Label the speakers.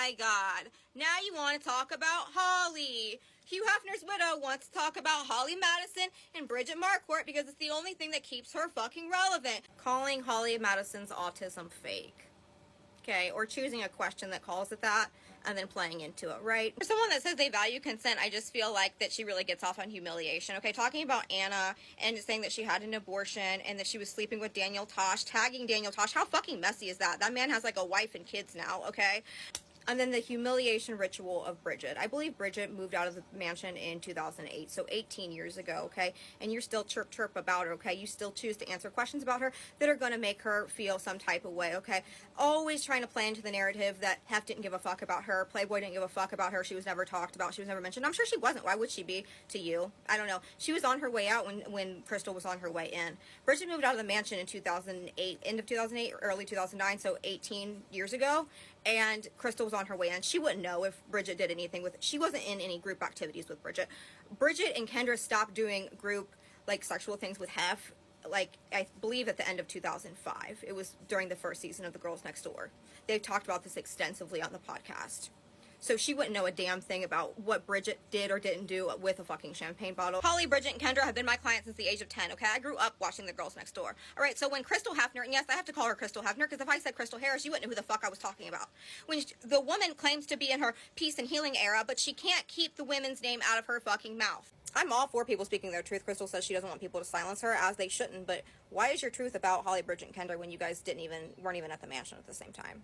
Speaker 1: my God. Now you want to talk about Holly. Hugh Hefner's widow wants to talk about Holly Madison and Bridget Marquardt because it's the only thing that keeps her fucking relevant. Calling Holly Madison's autism fake. Okay, or choosing a question that calls it that and then playing into it, right? For someone that says they value consent, I just feel like that she really gets off on humiliation. Okay, talking about Anna and just saying that she had an abortion and that she was sleeping with Daniel Tosh, tagging Daniel Tosh. How fucking messy is that? That man has like a wife and kids now, okay? And then the humiliation ritual of Bridget. I believe Bridget moved out of the mansion in 2008, so 18 years ago, okay? And you're still chirp about her, okay? You still choose to answer questions about her that are going to make her feel some type of way, okay? Always trying to play into the narrative that Hef didn't give a fuck about her, Playboy didn't give a fuck about her, she was never talked about, she was never mentioned. I'm sure she wasn't. Why would she be to you? I don't know. She was on her way out when Crystal was on her way in. Bridget moved out of the mansion in 2008, end of 2008, early 2009, so 18 years ago. And Crystal was on her way in. She wouldn't know if Bridget did anything with it. She wasn't in any group activities with Bridget. Bridget and Kendra stopped doing group, like, sexual things with Hef, like, I believe at the end of 2005. It was during the first season of The Girls Next Door. They've talked about this extensively on the podcast. So she wouldn't know a damn thing about what Bridget did or didn't do with a fucking champagne bottle. Holly, Bridget, and Kendra have been my clients since the age of 10, okay? I grew up watching The Girls Next Door. All right, so when Crystal Hefner, and yes, I have to call her Crystal Hefner, because if I said Crystal Harris, you wouldn't know who the fuck I was talking about. When the woman claims to be in her peace and healing era, but she can't keep the women's name out of her fucking mouth. I'm all for people speaking their truth. Crystal says she doesn't want people to silence her, as they shouldn't, but why is your truth about Holly, Bridget, and Kendra when you guys weren't even at the mansion at the same time?